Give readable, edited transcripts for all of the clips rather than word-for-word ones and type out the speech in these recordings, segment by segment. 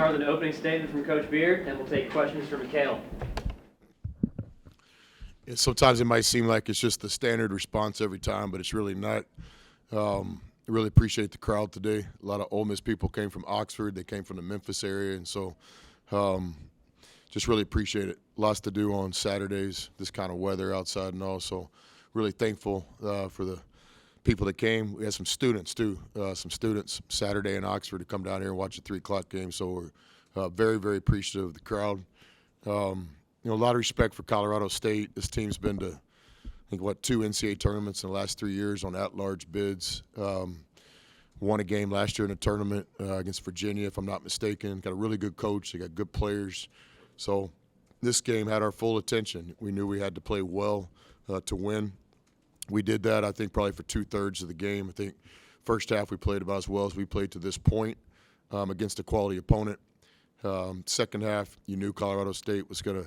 start with an opening statement from Coach Beard, and we'll take questions from Mikhail. Sometimes it might seem like it's just the standard response every time, but it's really not. I really appreciate the crowd today. A lot of Ole Miss people came from Oxford. They came from the Memphis area, and so just really appreciate it. Lots to do on Saturdays, this kind of weather outside and all, so really thankful for the people that came. We had some students, too, Saturday in Oxford to come down here and watch the 3 o'clock game, so we're very, very appreciative of the crowd. A lot of respect for Colorado State. This team's been to, I think, 2 NCAA tournaments in the last 3 years on at-large bids. Won a game last year in a tournament against Virginia, if I'm not mistaken. Got a really good coach. They got good players. So this game had our full attention. We knew we had to play well to win. We did that, I think, probably for 2/3 of the game. I think first half we played about as well as we played to this point against a quality opponent. Second half, you knew Colorado State was going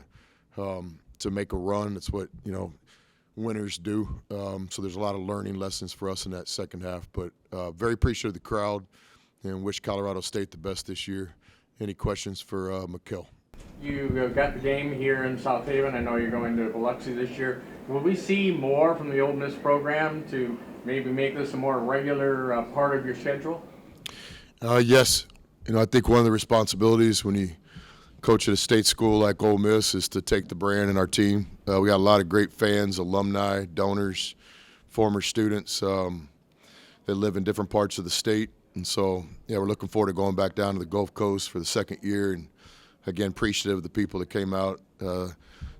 to make a run. That's what, winners do. So there's a lot of learning lessons for us in that second half. But very appreciative of the crowd and wish Colorado State the best this year. Any questions for Mikhail? You got the game here in South Haven. I know you're going to Biloxi this year. Will we see more from the Ole Miss program to maybe make this a more regular part of your schedule? Yes. I think one of the responsibilities when you coach at a state school like Ole Miss is to take the brand in our team. We got a lot of great fans, alumni, donors, former students that live in different parts of the state. And so, we're looking forward to going back down to the Gulf Coast for the second year. And, again, appreciative of the people that came out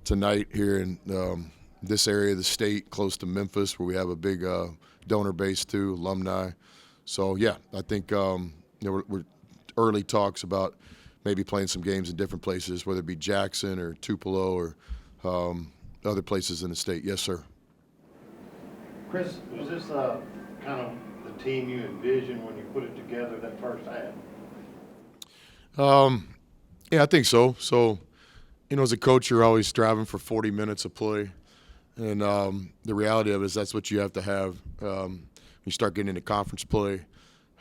tonight here in this area of the state, close to Memphis, where we have a big donor base too, alumni. So, I think we're early talks about maybe playing some games in different places, whether it be Jackson or Tupelo or other places in the state. Yes, sir. Chris, was this kind of the team you envisioned when you put it together that first half? Yeah, I think so. So, as a coach, you're always striving for 40 minutes of play. And the reality of it is that's what you have to have. You start getting into conference play.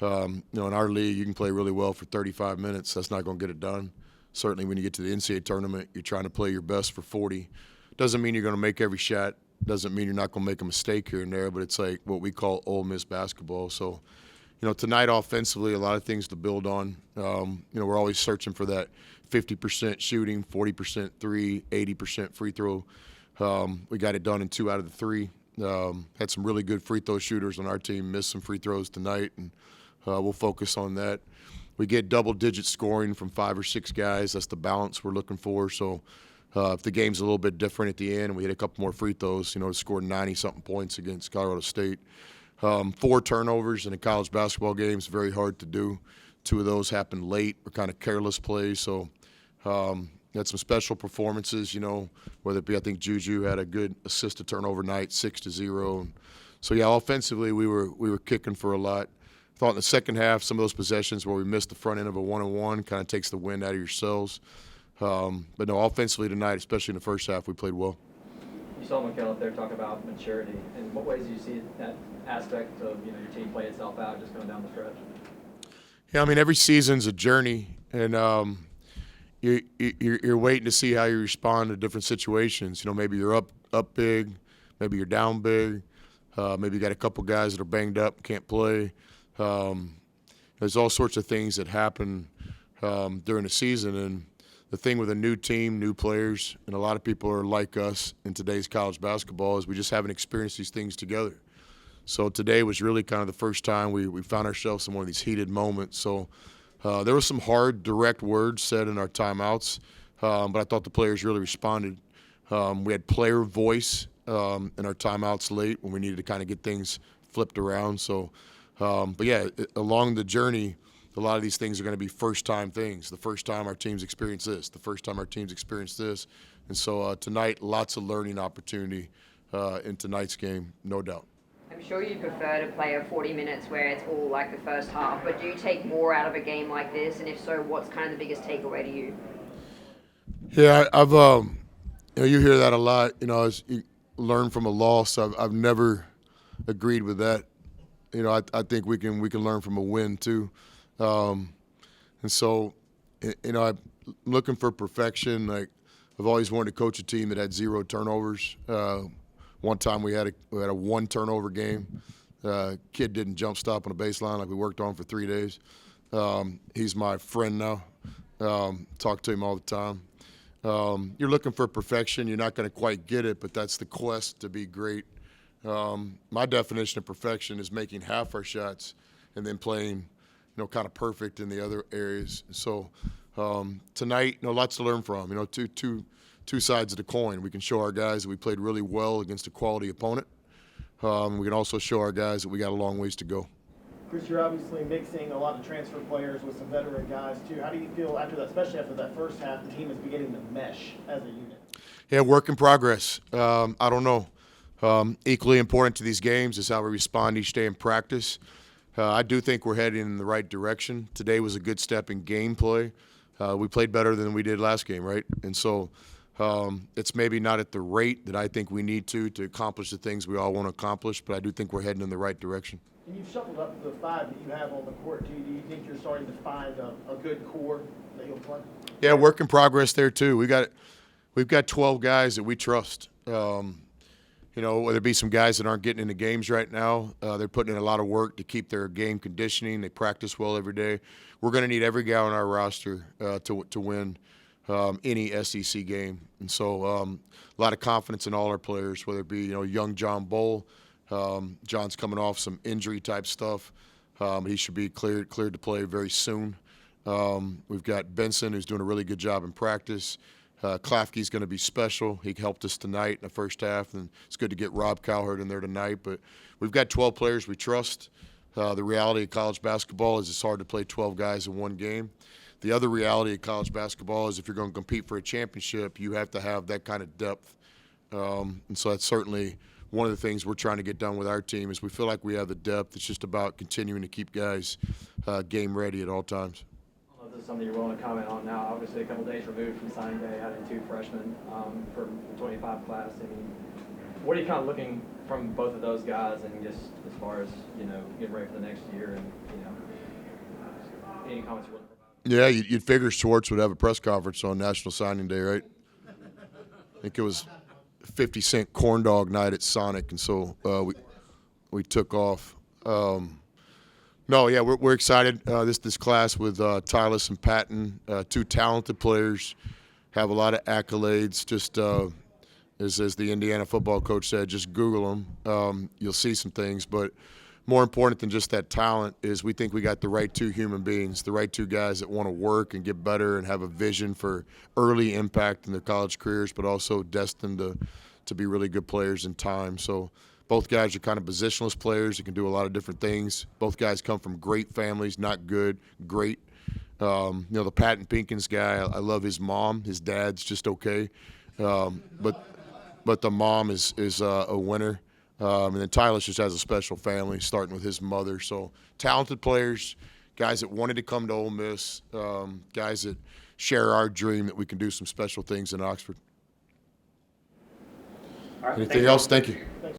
In our league, you can play really well for 35 minutes. That's not going to get it done. Certainly when you get to the NCAA tournament, you're trying to play your best for 40. Doesn't mean you're going to make every shot. Doesn't mean you're not going to make a mistake here and there, but it's like what we call Ole Miss basketball. So, tonight offensively, a lot of things to build on. We're always searching for that 50% shooting, 40% three, 80% free throw. We got it done in 2 out of the 3. Had some really good free throw shooters on our team, missed some free throws tonight, and we'll focus on that. We get double-digit scoring from 5 or 6 guys. That's the balance we're looking for. So if the game's a little bit different at the end and we hit a couple more free throws, to score 90-something points against Colorado State. 4 turnovers in a college basketball game is very hard to do. 2 of those happened late or kind of careless plays. So had some special performances, whether it be, I think Juju had a good assist to turnover night, 6-0. And so, offensively we were kicking for a lot. Thought in the second half, some of those possessions where we missed the front end of a one-on-one kind of takes the wind out of yourselves. But no, offensively tonight, especially in the first half, we played well. You saw Mikhail up there talk about maturity. In what ways do you see that aspect of your team play itself out just going down the stretch? Yeah, every season's a journey, and you're waiting to see how you respond to different situations. Maybe you're up big, maybe you're down big, maybe you got a couple guys that are banged up, can't play. There's all sorts of things that happen during the season, and the thing with a new team, new players, and a lot of people are like us in today's college basketball is we just haven't experienced these things together. So today was really kind of the first time we found ourselves in one of these heated moments. So there were some hard, direct words said in our timeouts, but I thought the players really responded. We had player voice in our timeouts late when we needed to kind of get things flipped around. So, along the journey, a lot of these things are going to be first-time things. The first time our teams experience this, the first time our teams experience this. And so tonight, lots of learning opportunity in tonight's game, no doubt. I'm sure you prefer to play a 40 minutes where it's all like the first half, but do you take more out of a game like this? And if so, what's kind of the biggest takeaway to you? Yeah, I've you hear that a lot. As you learn from a loss. I've never agreed with that. I think we can learn from a win too. And so, You know, I'm looking for perfection. Like, I've always wanted to coach a team that had 0 turnovers. One time we had a 1 turnover game. Kid didn't jump stop on a baseline like we worked on for 3 days. He's my friend now. Talk to him all the time. You're looking for perfection. You're not going to quite get it, but that's the quest to be great. My definition of perfection is making half our shots and then playing, kind of perfect in the other areas. So tonight, lots to learn from. Two sides of the coin. We can show our guys that we played really well against a quality opponent. We can also show our guys that we got a long ways to go. Chris, you're obviously mixing a lot of transfer players with some veteran guys too. How do you feel after that, especially after that first half, the team is beginning to mesh as a unit? Yeah, work in progress. I don't know. Equally important to these games is how we respond each day in practice. I do think we're heading in the right direction. Today was a good step in gameplay. We played better than we did last game, right? And so it's maybe not at the rate that I think we need to accomplish the things we all want to accomplish, but I do think we're heading in the right direction. And you've shuffled up the 5 that you have on the court too. Do you think you're starting to find a good core that you'll play? Yeah, work in progress there too. We've got 12 guys that we trust. Whether it be some guys that aren't getting into games right now, they're putting in a lot of work to keep their game conditioning. They practice well every day. We're going to need every guy on our roster to win any SEC game. And so a lot of confidence in all our players, whether it be, young John Bull. John's coming off some injury type stuff. He should be cleared to play very soon. We've got Benson, who's doing a really good job in practice. Klafke's going to be special. He helped us tonight in the first half, and it's good to get Rob Cowherd in there tonight. But we've got 12 players we trust. The reality of college basketball is it's hard to play 12 guys in one game. The other reality of college basketball is if you're going to compete for a championship, you have to have that kind of depth. And so that's certainly one of the things we're trying to get done with our team is we feel like we have the depth. It's just about continuing to keep guys game ready at all times. I don't know if this is something you're willing to comment on now. Obviously, a couple days removed from signing day, having 2 freshmen for the 25 class. I mean, what are you kind of looking from both of those guys, and just as far as getting ready for the next year, and any comments you want to provide? Yeah, you'd figure Schwartz would have a press conference on National Signing Day, right? I think it was 50 Cent corn dog night at Sonic, and so we took off. We're excited. This class with Tyler and Patton, 2 talented players, have a lot of accolades. Just as the Indiana football coach said, just Google them. You'll see some things, but more important than just that talent is we think we got the right 2 human beings, the right 2 guys that want to work and get better and have a vision for early impact in their college careers, but also destined to be really good players in time. So both guys are kind of positionless players that can do a lot of different things. Both guys come from great families, not good, great. The Patton Pinkins guy, I love his mom. His dad's just okay. But the mom is a winner. And then Tyler just has a special family, starting with his mother. So talented players, guys that wanted to come to Ole Miss, guys that share our dream that we can do some special things in Oxford. All right, Anything else? Thank you.